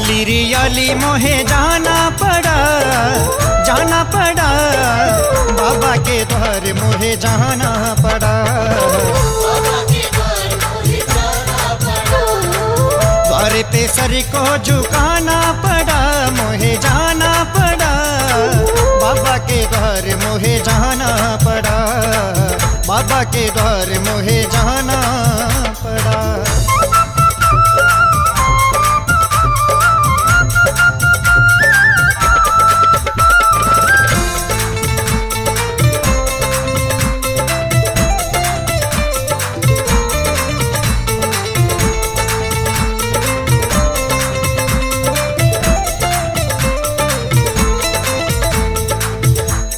आली रे आली मोहे जाना पड़ा बाबा के द्वार मोहे जाना पड़ा। द्वार पे सर को झुकाना पड़ा मोहे जाना पड़ा। बाबा के द्वार मोहे जाना पड़ा। बाबा के द्वार मोहे जाना पड़ा।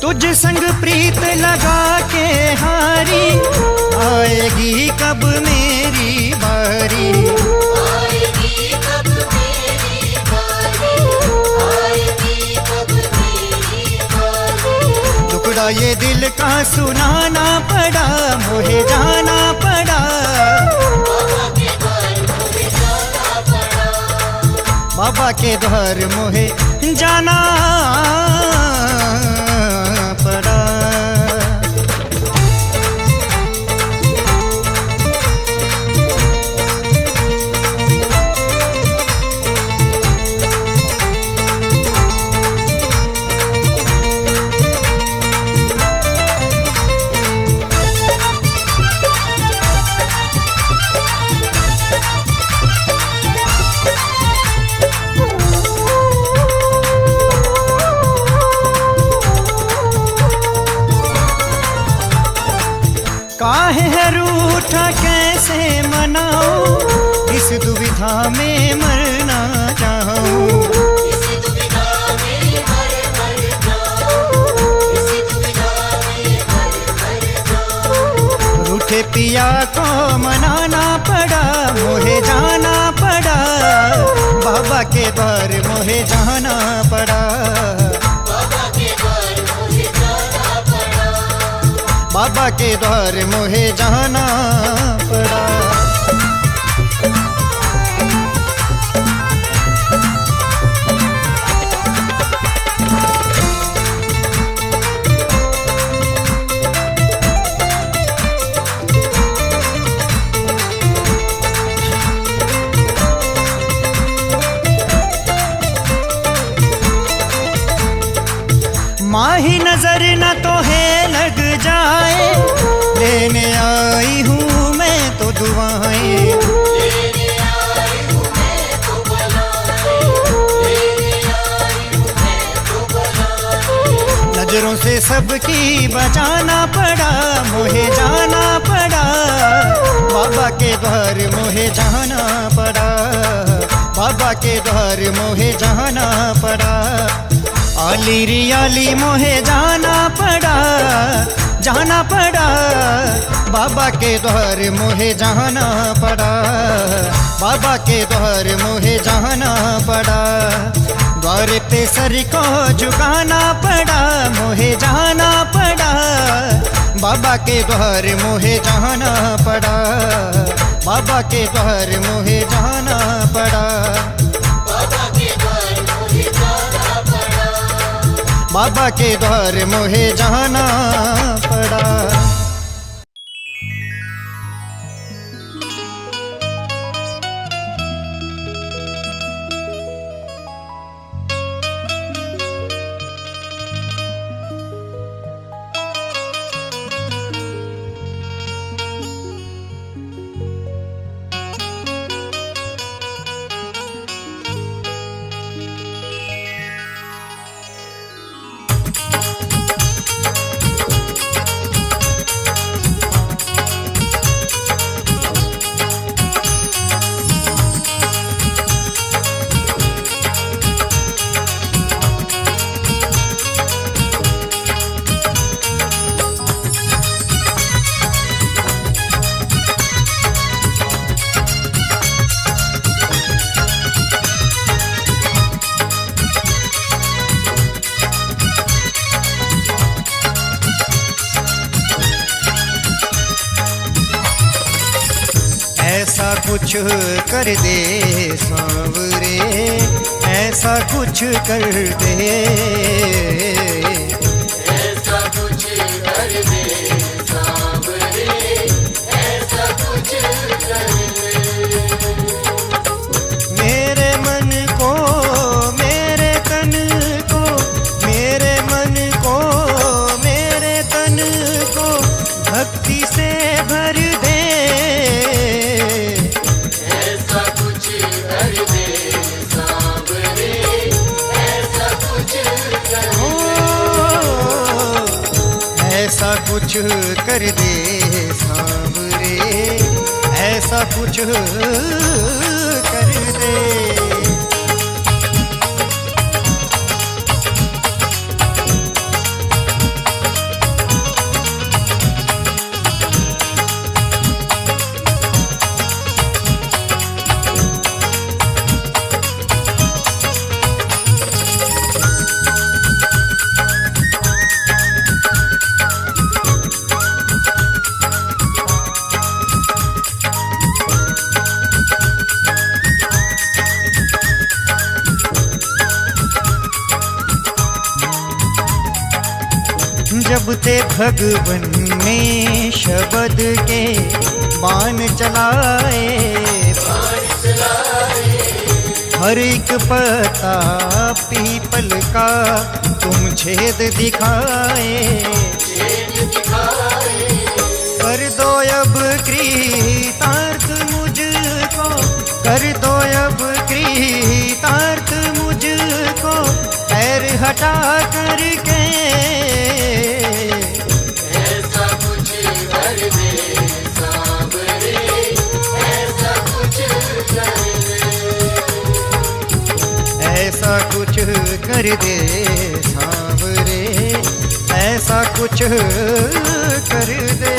तुझ संग प्रीत लगा के हारी, आएगी कब मेरी बारी। आएगी कब मेरी बारी, आएगी कब मेरी बारी। टुकड़ा ये दिल का सुनाना पड़ा मोहे जाना पड़ा। बाबा के द्वार मोहे जाना पड़ा। बाबा के द्वार मोहे जाना पड़ा। काहे है रूठा कैसे मनाऊं, इस दुविधा में मरना चाहूं। इस दुविधा में मर जाऊं, इस दुविधा में मर जाऊं। रूठे पिया को मनाना पड़ा मोहे जाना पड़ा। बाबा के द्वार मोहे जाना पड़ा। बाबा के द्वार मोहे जाना पड़ा। बाबा के द्वार मोहे जाना पड़ा। माही नजर न तो है लग जाए, लेने आई हूँ मैं तो दुआएं। लेने आई हूँ मैं तो बुलाए, लेने आई हूँ मैं तो बुलाए। नजरों से सबकी बचाना पड़ा मोहे जाना पड़ा। बाबा के द्वार मोहे जाना पड़ा। बाबा के द्वार मोहे जाना पड़ा। आली रे आली मोहे जाना पड़ा बाबा के द्वार मोहे जाना पड़ा। बाबा के द्वार मोहे जाना पड़ा। द्वार पे सर को झुकाना पड़ा मोहे जाना पड़ा। बाबा के द्वार मोहे जाना पड़ा। बाबा के द्वार मोहे जाना पड़ा। बाबा के द्वार मोहे जाना पड़ा। बाबा के द्वार मोहे जाना पड़ा। ऐसा कुछ कर दे सांवरे, ऐसा कुछ कर दे, ऐसा कुछ कर दे सांवरे, ऐसा कुछ कर दे। मेरे मन को, मेरे तन को, मेरे मन को, मेरे तन को भक्ति से भर दे, ऐसा कुछ कर दे सांवरे, ऐसा कुछ कर ओ, ऐसा कुछ कर दे सांवरे, ऐसा कुछ कर दे। जब ते भगवन ने शब्द के बाण चलाए, हर एक पत्ता पीपल का तुम छेद दिखाए, कर दो अब कृतार्थ मुझको, कर दो अब कृतार्थ मुझको, पैर हटा करके, ऐसा कुछ कर दे सांवरे, ऐसा कुछ कर दे। ऐसा कुछ कर दे सांवरे, ऐसा कुछ कर दे।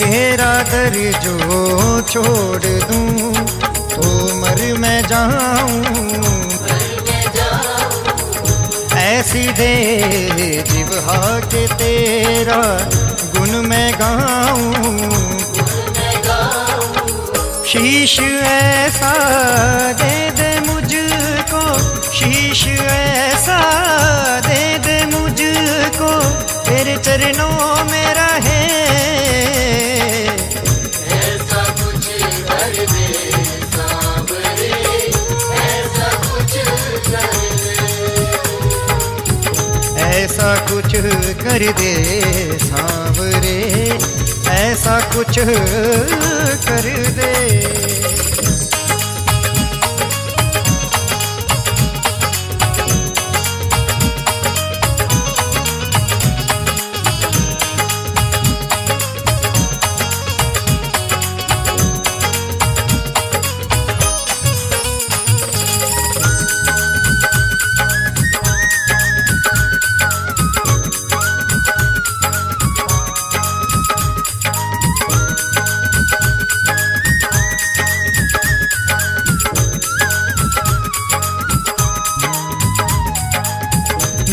तेरा दर जो छोड़ दूं तो मर मैं जाऊं, ऐसी दे जिह्वा के तेरा गुण मैं गाऊं, शीश ऐसा दे दे मुझको, शीश ऐसा दे दे मुझको, तेरे चरणों में रहे, ऐसा कुछ कर दे सांवरे, ऐसा कुछ कर दे। ऐसा कुछ कर दे सांवरे, ऐसा कुछ कर दे।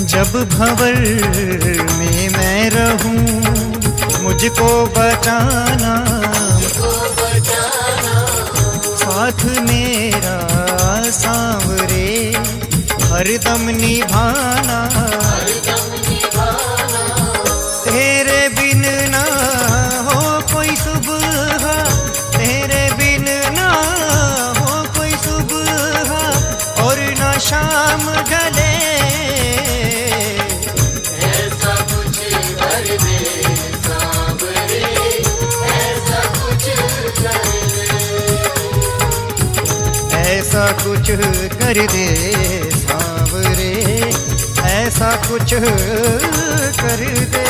जब भंवर में मैं रहूं मुझको बचाना, साथ मेरा सांवरे हरदम निभाना, तेरे बिन ना हो कोई सुबह, तेरे बिन ना हो कोई सुबह, और ना शाम ढले, ऐसा कुछ कुछ कर दे सांवरे, ऐसा कुछ कर दे।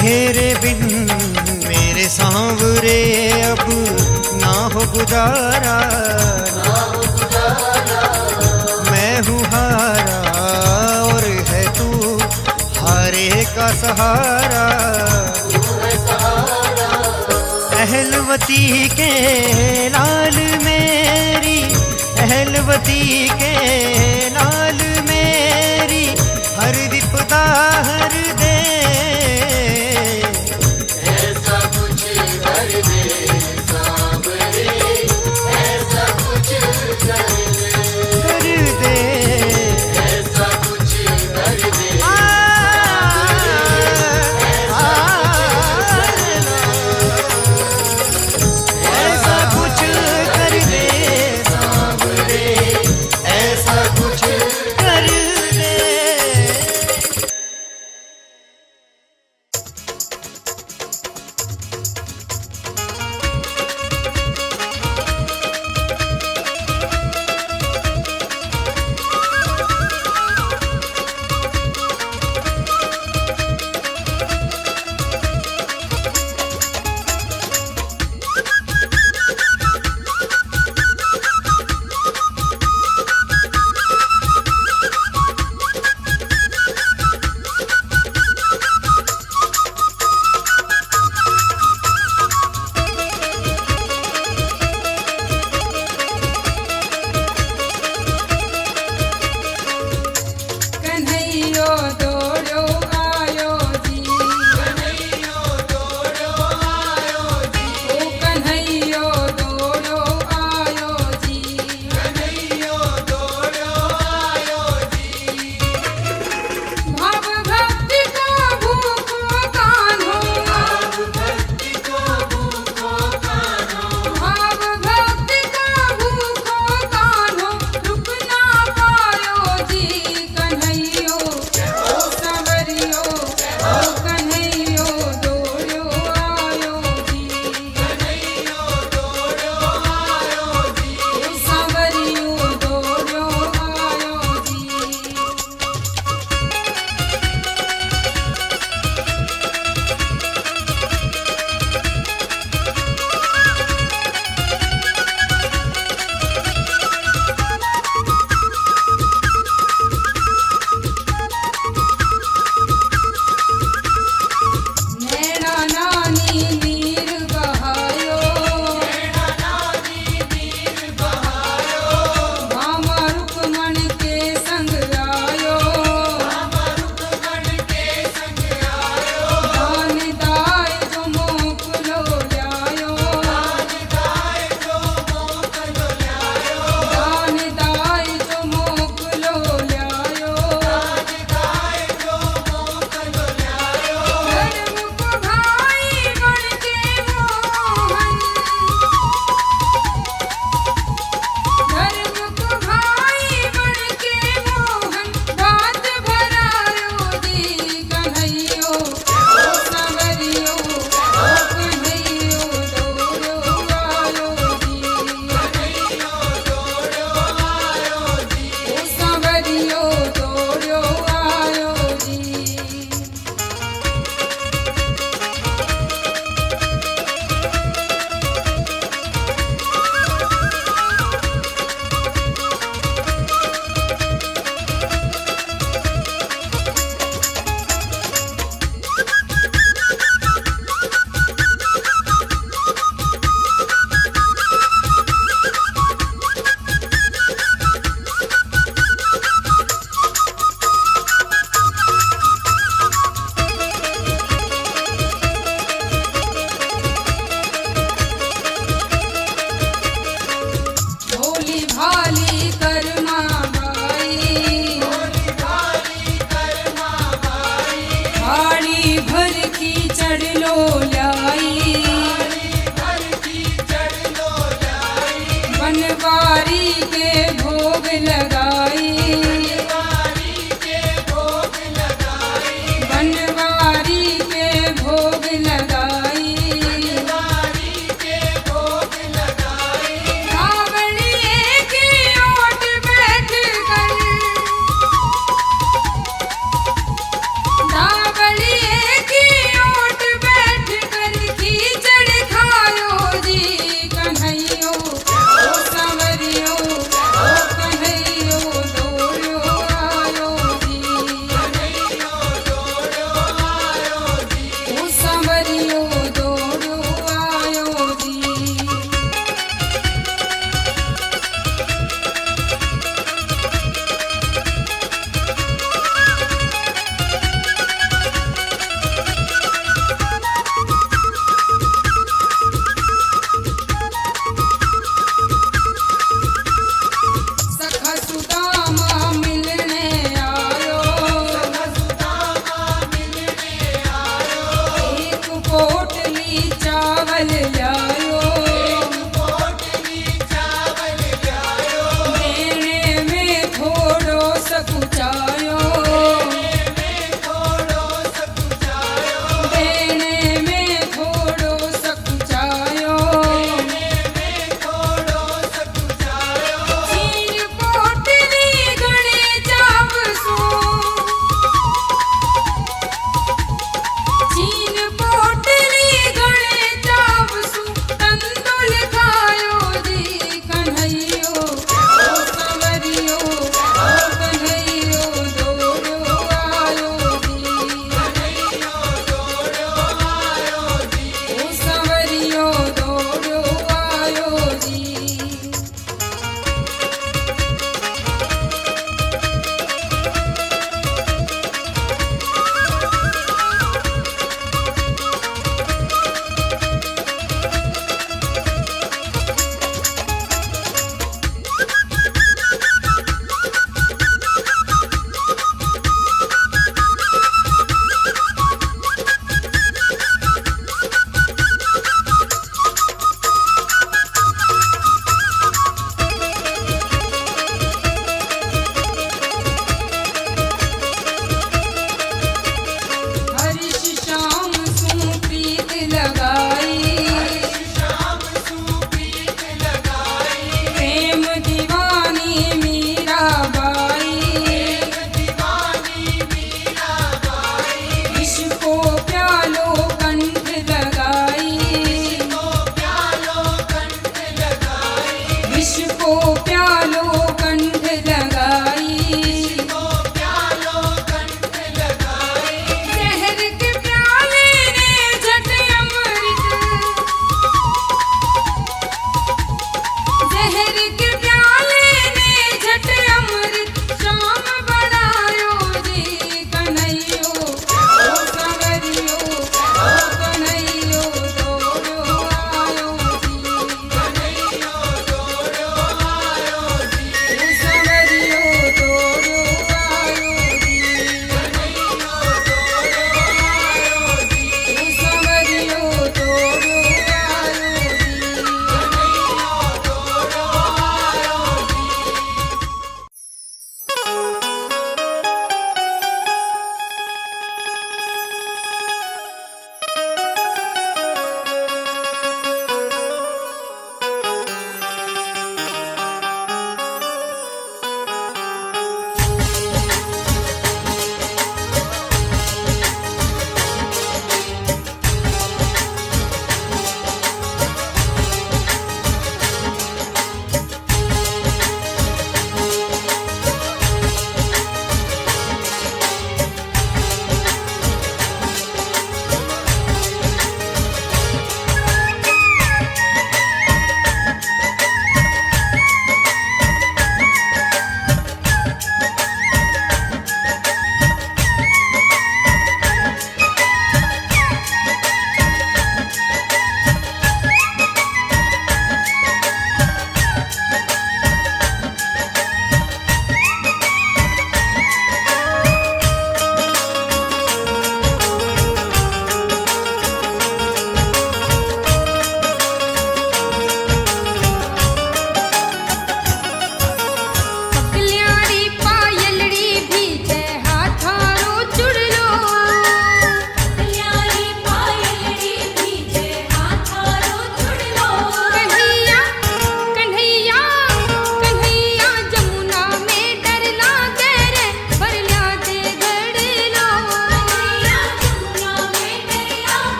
तेरे बिन मेरे सांवरे अब ना हो गुजारा, मैं हूँ हारा और है तू हारे का सहारा। अहलवती के लाल मेरी, अहलवती के लाल मेरी, हर विपदा हर